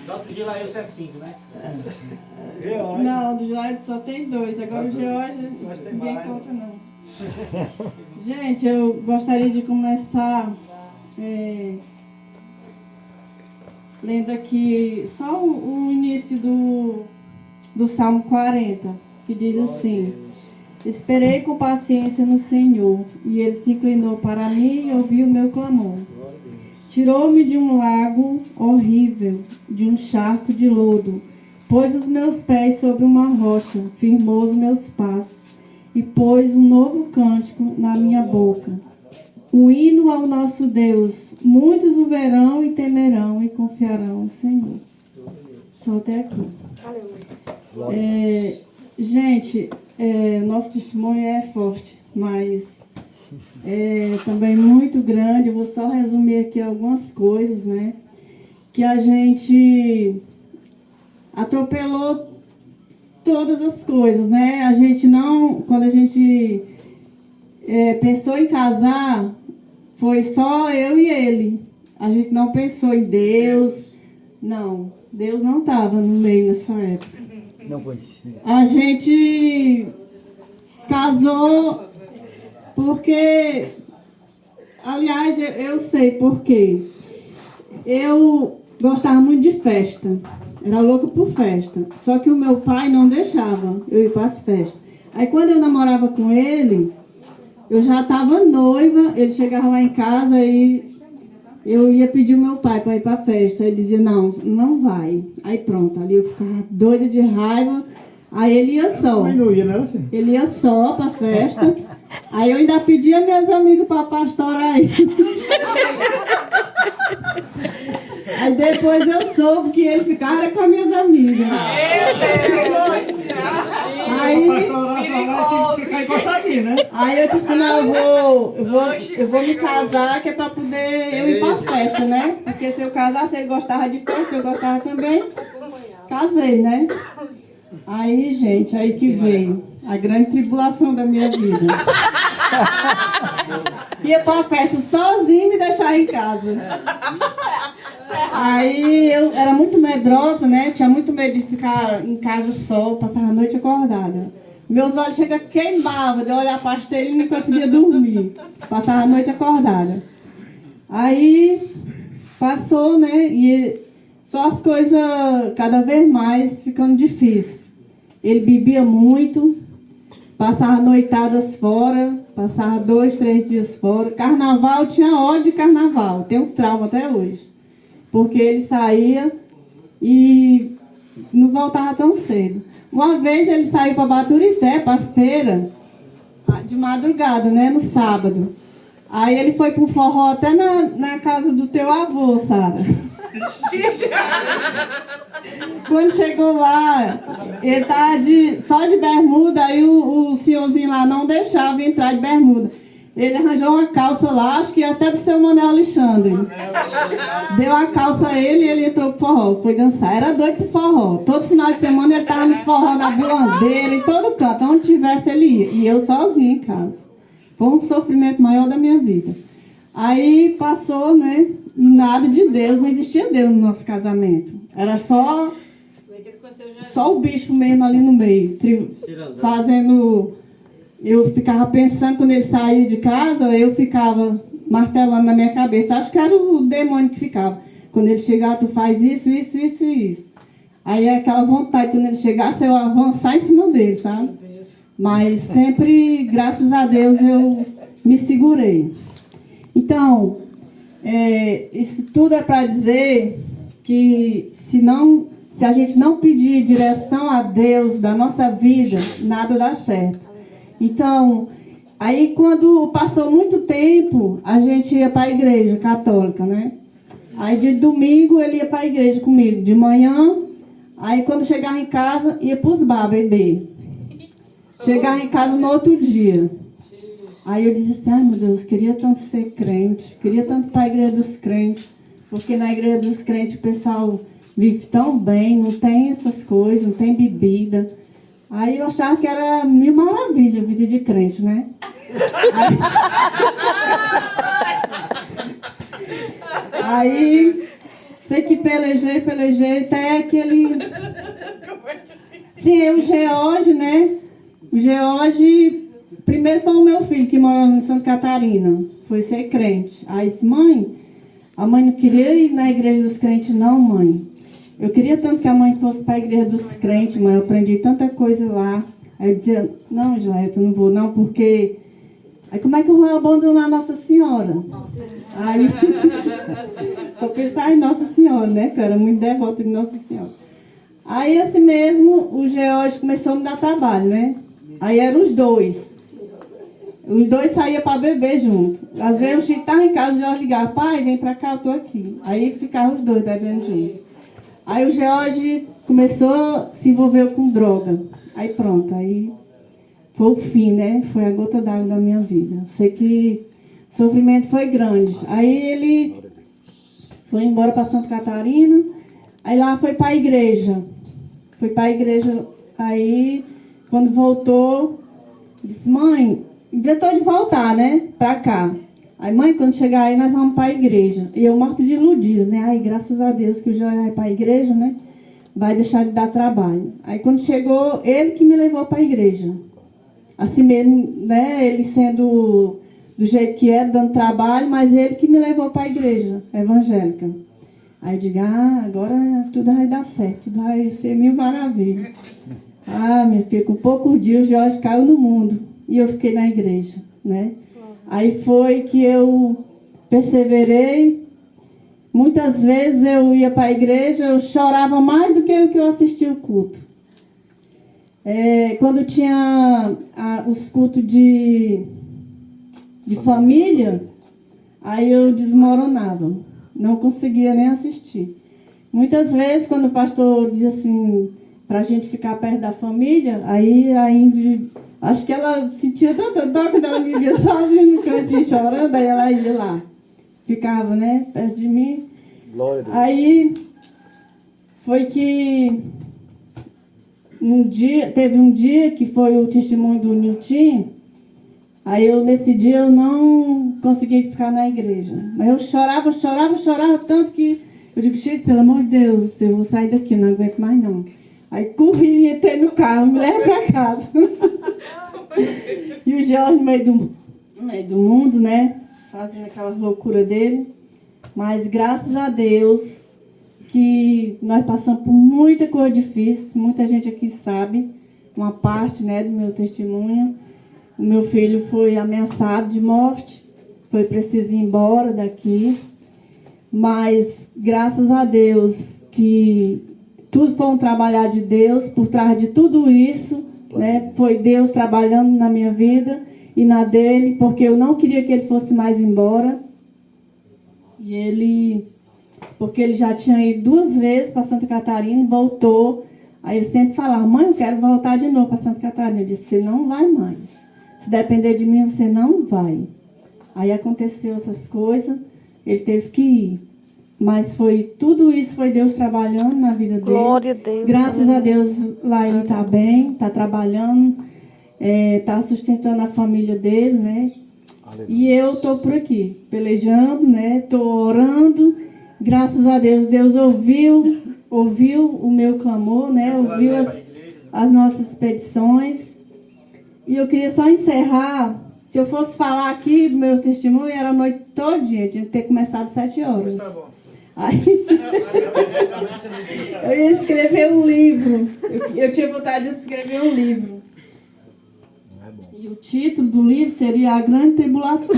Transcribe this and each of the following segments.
Só do Gilailson é 5, né? Não, do Gilailson só tem 2. Agora o George ninguém conta não. Gente, eu gostaria de começar lendo aqui só o início do Salmo 40, que diz assim: esperei com paciência no Senhor, e Ele se inclinou para mim e ouviu o meu clamor. Tirou-me de um lago horrível, de um charco de lodo, pôs os meus pés sobre uma rocha, firmou os meus passos, e pôs um novo cântico na minha boca. Um hino ao nosso Deus. Muitos o verão e temerão e confiarão no Senhor. Só até aqui. Gente, nosso testemunho é forte, mas é também muito grande. Eu vou só resumir aqui algumas coisas, né? Que a gente atropelou todas as coisas, né? A gente não, quando a gente pensou em casar, foi só eu e ele. A gente não pensou em Deus. Não, Deus não estava no meio nessa época. Não conhecia. A gente casou porque, aliás, eu sei por quê. Eu gostava muito de festa. Era louca por festa. Só que o meu pai não deixava eu ir para as festas. Aí quando eu namorava com ele, eu já estava noiva. Ele chegava lá em casa e eu ia pedir o meu pai para ir para a festa. Ele dizia, não, não vai. Aí pronto, ali eu ficava doida de raiva. Aí ele ia só. Ele ia só para a festa. Aí eu ainda pedia minhas amigas para pastorar aí. Aí depois eu soube que ele ficava com as minhas amigas. Meu Deus! Aí eu disse, não, eu vou me casar, que é para poder eu ir para as festas, né? Porque se eu casasse, ele gostava de festa, eu gostava também. Casei, né? Aí, gente, aí que veio a grande tribulação da minha vida. Ia para a festa sozinho e me deixar em casa. Aí eu era muito medrosa, né? Tinha muito medo de ficar em casa só, passar a noite acordada. Meus olhos chegam queimavam de olhar para a esteira e não conseguia dormir. Passava a noite acordada. Aí passou, né? E só as coisas cada vez mais ficando difíceis. Ele bebia muito, passava noitadas fora, passava 2, 3 dias fora. Carnaval, tinha ódio de carnaval, tenho trauma até hoje. Porque ele saía e não voltava tão cedo. Uma vez ele saiu para Baturité, para a feira, de madrugada, né, no sábado. Aí ele foi com forró até na casa do teu avô, Sara. Quando chegou lá, ele estava só de bermuda, aí o senhorzinho lá não deixava entrar de bermuda. Ele arranjou uma calça lá, acho que até do seu Manuel Alexandre. Deu a calça a ele e ele entrou pro forró, foi dançar. Era doido pro forró. Todo final de semana ele estava nos forró da Bulandeira, em todo canto. Onde tivesse ele ia. E eu sozinha em casa. Foi um sofrimento maior da minha vida. Aí passou, né? E nada de Deus, não existia Deus no nosso casamento. Era só o bicho mesmo ali no meio. Fazendo... Eu ficava pensando, quando ele saía de casa, eu ficava martelando na minha cabeça. Acho que era o demônio que ficava. Quando ele chegar, tu faz isso, isso, isso e isso. Aí é aquela vontade, quando ele chegasse, eu avançar em cima dele, sabe? Mas sempre, graças a Deus, eu me segurei. Então, isso tudo é para dizer que se a gente não pedir direção a Deus da nossa vida, nada dá certo. Então, aí quando passou muito tempo, a gente ia para a igreja católica, né? Aí de domingo ele ia para a igreja comigo, de manhã. Aí quando chegava em casa, ia para os bar beber. Chegava em casa no outro dia. Aí eu disse assim, ai meu Deus, queria tanto ser crente, queria tanto ir para a igreja dos crentes, porque na igreja dos crentes o pessoal vive tão bem, não tem essas coisas, não tem bebida. Aí eu achava que era mil maravilha a vida de crente, né? Aí Sei que pelejei, até aquele... Sim, o George, né? O George, primeiro foi o meu filho que mora em Santa Catarina. Foi ser crente. Aí disse, mãe, a mãe não queria ir na igreja dos crentes, não, mãe. Eu queria tanto que a mãe fosse para a igreja dos crentes, mãe. Eu aprendi tanta coisa lá. Aí eu dizia, não, Israel, eu não vou, não, porque... Aí como é que eu vou abandonar Nossa Senhora? Aí, só pensar em Nossa Senhora, né? Que eu era muito devota de Nossa Senhora. Aí, assim mesmo, o George começou a me dar trabalho, né? Aí eram os dois. Os dois saíam para beber junto. Às vezes o Chico estava em casa, o George ligava, pai, vem para cá, eu estou aqui. Aí ficavam os dois bebendo junto. Aí o George começou, se envolveu com droga. Aí pronto, aí foi o fim, né? Foi a gota d'água da minha vida. Eu sei que o sofrimento foi grande. Aí ele foi embora para Santa Catarina, aí lá foi para a igreja. Foi para a igreja, aí quando voltou, disse, mãe, inventou de voltar, né? Para cá. Aí, mãe, quando chegar aí, nós vamos para a igreja. E eu morto de iludida, né? Aí, graças a Deus que o Joel vai para a igreja, né? Vai deixar de dar trabalho. Aí, quando chegou, ele que me levou para a igreja. Assim mesmo, né? Ele sendo do jeito que era, dando trabalho, mas ele que me levou para a igreja evangélica. Aí eu digo, agora tudo vai dar certo, vai ser mil maravilhas. Minha filha, com poucos dias o Jorge caiu no mundo. E eu fiquei na igreja, né? Aí foi que eu perseverei. Muitas vezes eu ia para a igreja, eu chorava mais do que o que eu assistia o culto. Quando tinha os cultos de família, aí eu desmoronava. Não conseguia nem assistir. Muitas vezes, quando o pastor diz assim, para a gente ficar perto da família, aí a Ingrid, acho que ela sentia tanta dor quando ela me via sozinha no cantinho chorando, aí ela ia lá. Ficava, né, perto de mim. Glória a Deus. Aí foi que teve um dia que foi o testemunho do Nilton. Aí nesse dia eu não consegui ficar na igreja. Mas eu chorava tanto que eu digo, Chico, pelo amor de Deus, eu vou sair daqui, não aguento mais não. Aí corri, entrei no carro, me leva para casa. E o Jorge no meio do mundo, né? Fazendo aquela loucura dele. Mas graças a Deus que nós passamos por muita coisa difícil. Muita gente aqui sabe uma parte, né, do meu testemunho. O meu filho foi ameaçado de morte. Foi preciso ir embora daqui. Mas graças a Deus que tudo foi um trabalhar de Deus. Por trás de tudo isso, né, foi Deus trabalhando na minha vida e na dele, porque eu não queria que ele fosse mais embora. E porque ele já tinha ido 2 vezes para Santa Catarina e voltou. Aí ele sempre falava, mãe, eu quero voltar de novo para Santa Catarina. Eu disse, você não vai mais. Se depender de mim, você não vai. Aí aconteceu essas coisas, ele teve que ir. Mas tudo isso foi Deus trabalhando na vida dele. Glória a Deus. Graças a Deus, lá ele está bem, está trabalhando, está sustentando a família dele, né? Aleluia. E eu estou por aqui, pelejando, né? Estou orando. Graças a Deus, Deus ouviu o meu clamor, né? Ouviu as nossas petições. E eu queria só encerrar. Se eu fosse falar aqui do meu testemunho, era a noite todinha, tinha que ter começado 7 horas. Tá bom. Aí, eu ia escrever um livro. Eu tinha vontade de escrever um livro. E o título do livro seria A Grande Tribulação.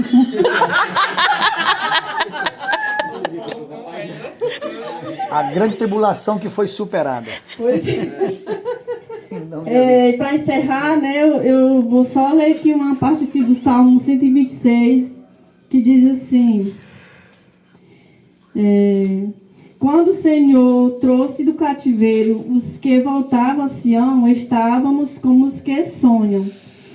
A grande tribulação que foi superada. Pois é. Para encerrar, né, eu vou só ler aqui uma parte aqui do Salmo 126, que diz assim: quando o Senhor trouxe do cativeiro os que voltavam a Sião, estávamos como os que sonham.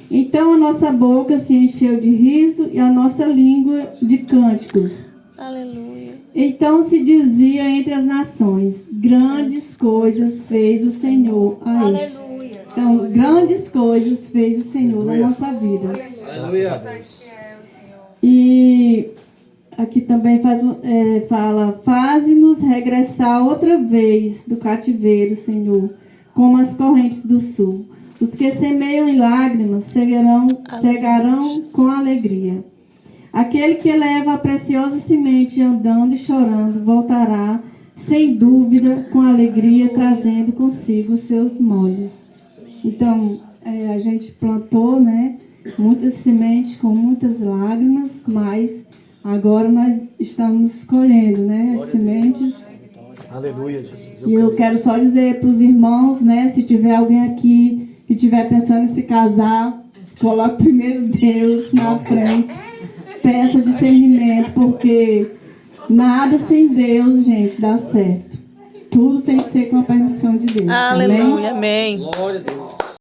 Então a nossa boca se encheu de riso e a nossa língua de cânticos. Aleluia. Então se dizia entre as nações, grandes coisas fez o Senhor a estes. Aleluia. Então, grandes coisas fez o Senhor na nossa vida. Aleluia. E aqui também fala, faze-nos regressar outra vez do cativeiro, Senhor, como as correntes do sul. Os que semeiam em lágrimas cegarão com alegria. Aquele que leva a preciosa semente andando e chorando voltará, sem dúvida, com alegria, trazendo consigo os seus molhos. Então, a gente plantou, né, muitas sementes com muitas lágrimas, mas agora nós estamos colhendo, né, as sementes. Aleluia, Jesus. E eu quero só dizer para os irmãos, né, se tiver alguém aqui que estiver pensando em se casar, coloque primeiro Deus na frente. Peça discernimento, porque nada sem Deus, gente, dá certo. Tudo tem que ser com a permissão de Deus. Aleluia, amém. Glória a Deus.